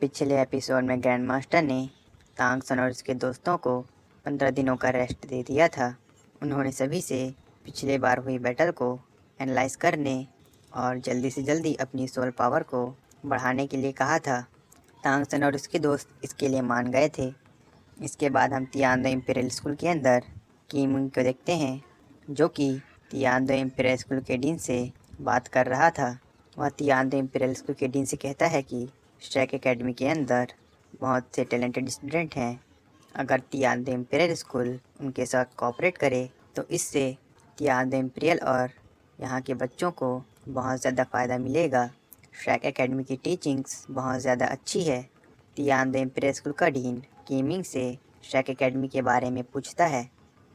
पिछले एपिसोड में grand master ने तांगसन और उसके दोस्तों को 15 दिनों का रेस्ट दे दिया था। उन्होंने सभी से पिछले बार हुई बैटल को एनालाइज करने और जल्दी से जल्दी अपनी सोल पावर को बढ़ाने के लिए कहा था। तांगसन और उसके दोस्त इसके लिए मान गए थे। इसके बाद हम तियानदो इंपीरियल स्कूल के अंदर कीमुंग को देखते हैं, जो कि तियानदो इंपीरियल स्कूल के डीन से बात कर रहा था। वह तियानदो इंपीरियल स्कूल के डीन से कहता है कि स्ट्रैक एकेडमी के अंदर बहुत से टैलेंटेड स्टूडेंट हैं। अगर तियानदो इंपीरियल स्कूल उनके साथ कोऑपरेट करे तो इससे तियानदो इंपीरियल और यहाँ के बच्चों को बहुत ज़्यादा फ़ायदा मिलेगा। स्ट्रैक एकेडमी की टीचिंग्स बहुत ज़्यादा अच्छी है। तियानदो इंपीरियल स्कूल का डीन कीमिंग से स्ट्रैक एकेडमी के बारे में पूछता है।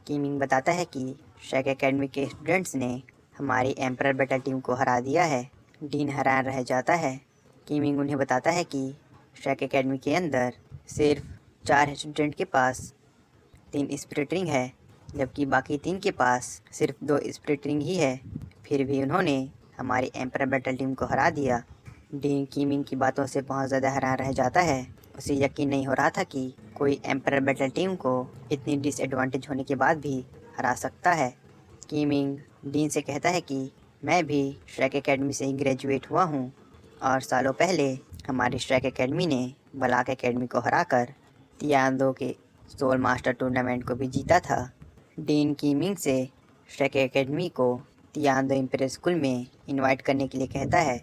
कीमिंग बताता है कि स्ट्रैक एकेडमी के स्टूडेंट्स ने हमारी एम्परर बैटल टीम को हरा दिया है। डीन हैरान रह जाता है। कीमिंग उन्हें बताता है कि स्ट्रैक एकेडमी के अंदर सिर्फ 4 स्टूडेंट के पास 3 स्पिरिट रिंग है, जबकि बाकी 3 के पास सिर्फ 2 स्पिरिट रिंग ही है। फिर भी उन्होंने हमारी एम्परर बैटल टीम को हरा दिया। डीन कीमिंग की बातों से बहुत ज़्यादा हैरान रह जाता है। उसे यकीन नहीं हो रहा था कि कोई एम्परर बैटल टीम को इतनी डिसएडवांटेज होने के बाद भी हरा सकता है। कीमिंग डीन से कहता है कि मैं भी स्ट्रैक एकेडमी से ही ग्रेजुएट हुआ हूँ और सालों पहले हमारी स्ट्रैक एकेडमी ने ब्लैक एकेडमी को हराकर तियानदो के सोल मास्टर टूर्नामेंट को भी जीता था। डीन कीमिंग से स्ट्रैक एकेडमी को तियानदो इंपीरियल स्कूल में इनवाइट करने के लिए कहता है।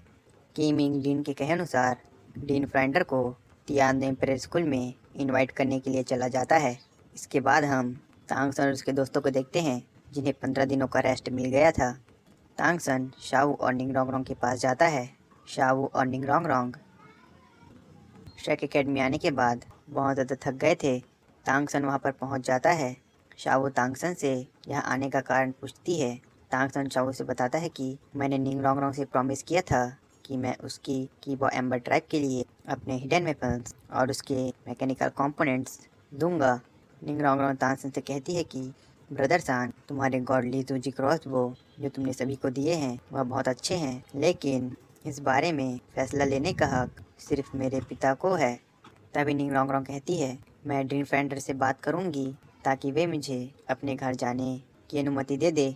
कीमिंग डीन के कहे अनुसार डीन फ्राइंडर को तियानदो इंपीरियल स्कूल में इनवाइट करने के लिए चला जाता है। इसके बाद हम तांगसन और उसके दोस्तों को देखते हैं, जिन्हें 15 दिनों का रेस्ट मिल गया था। तांगसन शाओ और निंगरोंग के पास जाता है। शाओ और निंगरोंग स्ट्रैक एकेडमी आने के बाद बहुत ज़्यादा थक गए थे। तांगसन वहां पर पहुंच जाता है। शाओ तांगसन से यहाँ आने का कारण पूछती है। तांगसन शाओ से बताता है कि मैंने निंगरोंग से प्रॉमिस किया था कि मैं उसकी कीबो एम्बर ट्राइब के लिए अपने हिडन वेपन्स और उसके मैकेनिकल कंपोनेंट्स दूंगा। निंगरोंग तांगसन से कहती है कि ब्रदर सान, तुम्हारे गॉडली तुजी क्रॉसबो जो तुमने सभी को दिए हैं वह बहुत अच्छे हैं, लेकिन इस बारे में फैसला लेने का हक सिर्फ मेरे पिता को है। तभी निंगरोंग कहती है, मैं ड्रीम फ्रेंडर से बात करूंगी ताकि वे मुझे अपने घर जाने की अनुमति दे दे।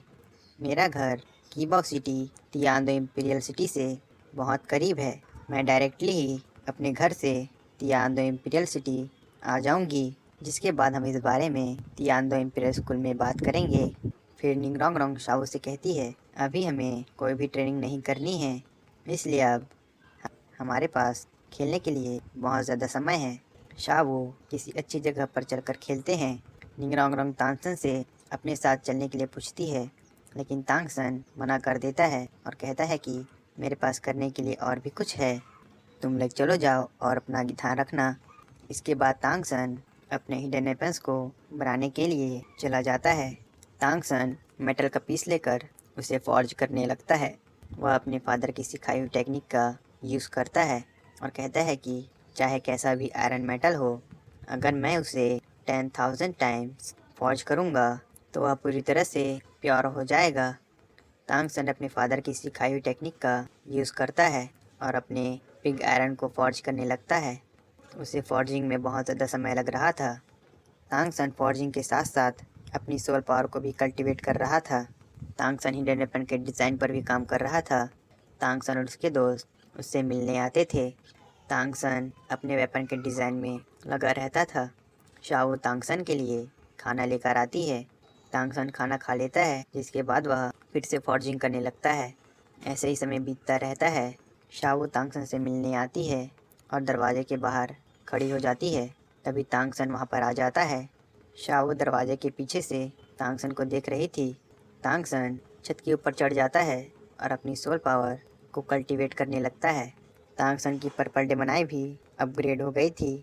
मेरा घर कीबॉक्स सिटी तियानदो इंपीरियल सिटी से बहुत करीब है। मैं डायरेक्टली ही अपने घर से तियानदो इंपीरियल सिटी आ जाऊंगी, जिसके बाद हम इस बारे में तियानदो इंपीरियल स्कूल में बात करेंगे। फिर निंगरोंग शाओ से कहती है, अभी हमें कोई भी ट्रेनिंग नहीं करनी है, इसलिए अब हमारे पास खेलने के लिए बहुत ज़्यादा समय है। शाओ किसी अच्छी जगह पर चलकर खेलते हैं। निंगरोंग तांगसन से अपने साथ चलने के लिए पूछती है, लेकिन तांगसन मना कर देता है और कहता है कि मेरे पास करने के लिए और भी कुछ है, तुम लोग चलो जाओ और अपना ध्यान रखना। इसके बाद तांगसन अपने हिडन वेपन्स को बनाने के लिए चला जाता है। तांगसन मेटल का पीस लेकर उसे फॉर्ज करने लगता है। वह अपने फादर की सिखाई हुई टेक्निक का यूज़ करता है और कहता है कि चाहे कैसा भी आयरन मेटल हो, अगर मैं उसे 10,000 टाइम्स फॉर्ज करूँगा तो वह पूरी तरह से प्योर हो जाएगा। तांगसन अपने फादर की सिखाई हुई टेक्निक का यूज़ करता है और अपने पिग आयरन को फॉर्ज करने लगता है। उसे फॉर्जिंग में बहुत ज़्यादा समय लग रहा था। तांगसन फॉर्जिंग के साथ साथ अपनी सोल पावर को भी कल्टीवेट कर रहा था। तांगसन हिडन वेपन के डिज़ाइन पर भी काम कर रहा था। तांगसन और उसके दोस्त उससे मिलने आते थे। तांगसन अपने वेपन के डिज़ाइन में लगा रहता था। शाओ तांगसन के लिए खाना लेकर आती है। तांगसन खाना खा लेता है, जिसके बाद वह फिर से फॉर्जिंग करने लगता है। ऐसे ही समय बीतता रहता है। शाओ तांगसन से मिलने आती है और दरवाजे के बाहर खड़ी हो जाती है। तभी तांगसन वहाँ पर आ जाता है। शाओ दरवाजे के पीछे से तांगसन को देख रही थी। तांगसन छत के ऊपर चढ़ जाता है और अपनी सोल पावर को कल्टीवेट करने लगता है। तांगसन की पर्पल डेमनाई भी अपग्रेड हो गई थी।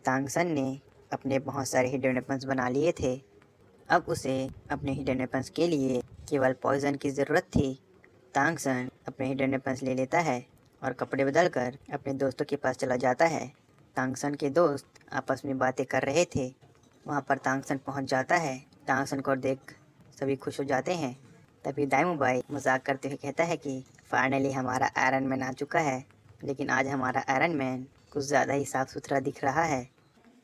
तांगसन ने अपने बहुत सारे हिडन वेपन्स बना लिए थे। अब उसे अपने हिडन वेपन्स के लिए केवल पॉइजन की ज़रूरत थी। तांगसन अपने हिडन वेपन्स ले लेता है और कपड़े बदलकर अपने दोस्तों के पास चला जाता है। तांगसन के दोस्त आपस में बातें कर रहे थे। वहाँ पर तांगसन पहुँच जाता है। तांगसन को देख सभी खुश हो जाते हैं। तभी दाइमुबाई मजाक करते हुए कहता है कि फाइनली हमारा आयरन मैन आ चुका है, लेकिन आज हमारा आयरन मैन कुछ ज़्यादा ही साफ सुथरा दिख रहा है।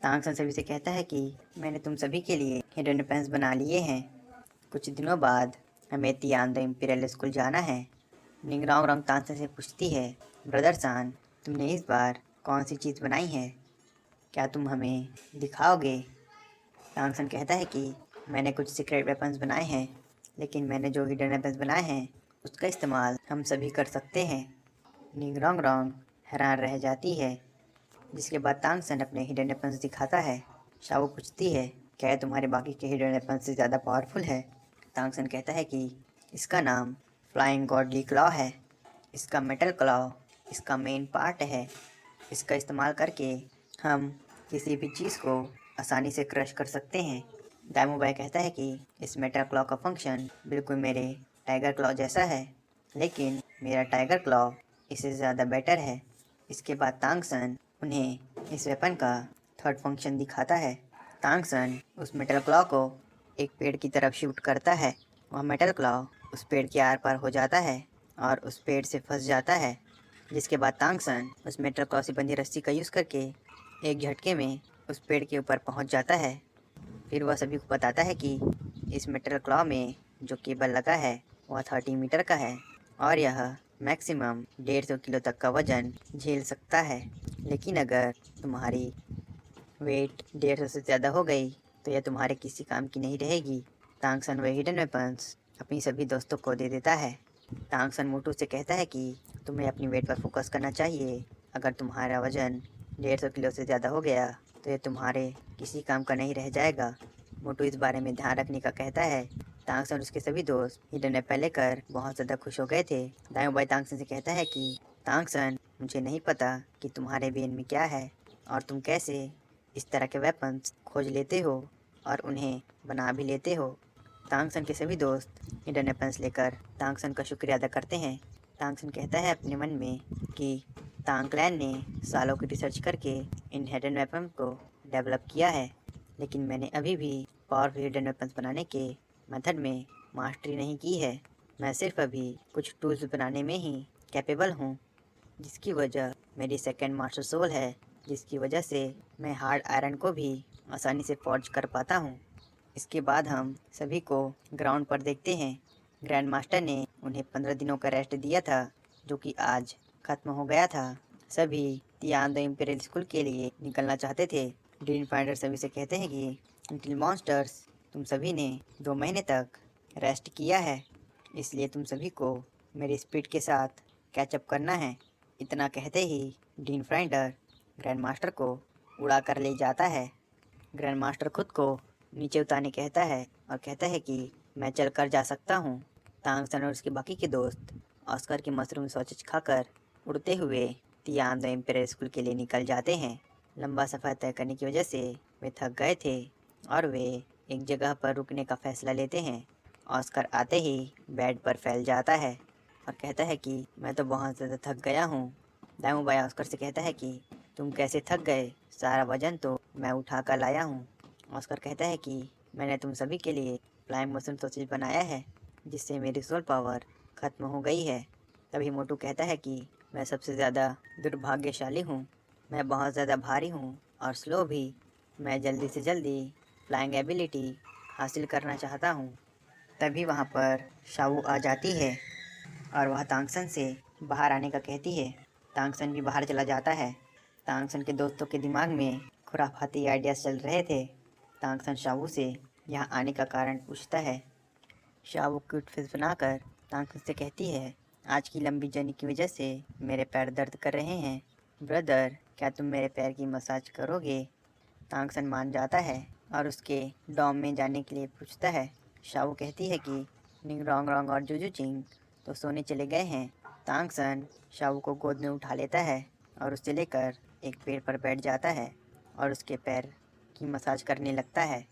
तांगसन सभी से कहता है कि मैंने तुम सभी के लिए हिडन वेपन्स बना लिए हैं। कुछ दिनों बाद हमें तियान द इम्पीरियल स्कूल जाना है। निंगरांग रंग तांगसन से पूछती है, ब्रदर सान, तुमने इस बार कौन सी चीज़ बनाई है? क्या तुम हमें दिखाओगे? तांगसन कहता है कि मैंने कुछ सीक्रेट वेपन्स बनाए हैं, लेकिन मैंने जो हिडन वेपन्स बनाए हैं उसका इस्तेमाल हम सभी कर सकते हैं। निंगरांग रंग हैरान रह जाती है, जिसके बाद तांगसन अपने हिडन वेपन्स दिखाता है। शाओ पूछती है, क्या ये तुम्हारे बाकी के हिडन वेपन्स से ज़्यादा पावरफुल है? तांगसन कहता है कि इसका नाम फ्लाइंग गॉडली क्लॉ है। इसका मेटल क्लॉ इसका मेन पार्ट है। इसका इस्तेमाल करके हम किसी भी चीज़ को आसानी से क्रश कर सकते हैं। दाइमोबाई कहता है कि इस मेटल क्लॉ का फंक्शन बिल्कुल मेरे टाइगर क्लॉ जैसा है, लेकिन मेरा टाइगर क्लॉ इससे ज़्यादा बेटर है। इसके बाद तांगसन उन्हें इस वेपन का थर्ड फंक्शन दिखाता है। तांगसन उस मेटल क्लॉ को एक पेड़ की तरफ शूट करता है। वह मेटल क्लॉ उस पेड़ के आर पार हो जाता है और उस पेड़ से फंस जाता है, जिसके बाद तांगसन उस मेटल क्लॉ से बंधी रस्सी का यूज़ करके एक झटके में उस पेड़ के ऊपर पहुंच जाता है। फिर वह सभी को बताता है कि इस मेटल क्लॉ में जो केबल लगा है वह 30 मीटर का है और यह मैक्सिमम 150 किलो तक का वजन झेल सकता है। लेकिन अगर तुम्हारी वेट 150 से ज़्यादा हो गई तो यह तुम्हारे किसी काम की नहीं रहेगी। तांगसन वह हिडन वेपन्स अपनी सभी दोस्तों को दे देता है। तांगसन मोटू से कहता है कि तुम्हें अपनी वेट पर फोकस करना चाहिए। अगर तुम्हारा वजन 150 किलो से ज़्यादा हो गया तो यह तुम्हारे किसी काम का नहीं रह जाएगा। मोटू इस बारे में ध्यान रखने का कहता है। तांगसन और उसके सभी दोस्त हिडन वेपन लेकर बहुत ज़्यादा खुश हो गए थे। दाइमोबाई तांगसन से कहता है कि तांगसन, मुझे नहीं पता कि तुम्हारे ब्रेन में क्या है और तुम कैसे इस तरह के वेपन्स खोज लेते हो और उन्हें बना भी लेते हो। तांगसन के सभी दोस्त हिडन वेपन्स लेकर तांगसन का शुक्रिया अदा करते हैं। तांगसन कहता है अपने मन में कि तांग क्लैन ने सालों की रिसर्च करके इन हिडन वेपन को डेवलप किया है, लेकिन मैंने अभी भी पावरफुल हिडन वेपन्स बनाने के मेथड में मास्टरी नहीं की है। मैं सिर्फ अभी कुछ टूल्स बनाने में ही कैपेबल हूँ, जिसकी वजह मेरी सेकंड मास्टर सोल है, जिसकी वजह से मैं हार्ड आयरन को भी आसानी से फॉर्ज कर पाता हूँ। इसके बाद हम सभी को ग्राउंड पर देखते हैं। ग्रैंड मास्टर ने उन्हें 15 दिनों का रेस्ट दिया था, जो कि आज खत्म हो गया था। सभी तियान द इम्पीरियल स्कूल के लिए निकलना चाहते थे। ड्रीम फाइंडर सभी से कहते हैं कि लिटिल मॉन्स्टर्स, तुम सभी ने 2 महीने तक रेस्ट किया है, इसलिए तुम सभी को मेरी स्पीड के साथ कैचअप करना है। इतना कहते ही ड्रीम फाइंडर ग्रैंड मास्टर को उड़ा कर ले जाता है। ग्रैंड मास्टर खुद को नीचे उतारने कहता है और कहता है कि मैं चल कर जा सकता हूँ। तांगसन और उसके बाकी के दोस्त ऑस्कर की मशरूम सॉसेज खाकर उड़ते हुए तियान द इम्पीरियल स्कूल के लिए निकल जाते हैं। लंबा सफ़र तय करने की वजह से वे थक गए थे और वे एक जगह पर रुकने का फैसला लेते हैं। ऑस्कर आते ही बेड पर फैल जाता है और कहता है कि मैं तो बहुत ज़्यादा थक गया हूँ। दाइमोबाई ऑस्कर से कहता है कि तुम कैसे थक गए, सारा वजन तो मैं उठा कर लाया हूँ। ऑस्कर कहता है कि मैंने तुम सभी के लिए फ्लाइंग मशरूम सॉसेज बनाया है, जिससे मेरी सोल पावर ख़त्म हो गई है। तभी मोटू कहता है कि मैं सबसे ज़्यादा दुर्भाग्यशाली हूँ, मैं बहुत ज़्यादा भारी हूँ और स्लो भी। मैं जल्दी से जल्दी फ्लाइंग एबिलिटी हासिल करना चाहता हूँ। तभी वहाँ पर शावू आ जाती है और वह तांगसन से बाहर आने का कहती है। तांगसन भी बाहर चला जाता है। तांगसन के दोस्तों के दिमाग में खुराफाती आइडियाज़ चल रहे थे। तांगसन शावू से यहाँ आने का कारण पूछता है। शावू क्यूट फेस बनाकर तांगसन से कहती है, आज की लंबी जर्नी की वजह से मेरे पैर दर्द कर रहे हैं। ब्रदर, क्या तुम मेरे पैर की मसाज करोगे? तांगसन मान जाता है और उसके डॉम में जाने के लिए पूछता है। शावू कहती है कि निंगरोंग रोंग और जुजू चिंग तो सोने चले गए हैं। तांगसन शावू को गोद में उठा लेता है और उसे लेकर एक पेड़ पर बैठ जाता है और उसके पैर की मसाज करने लगता है।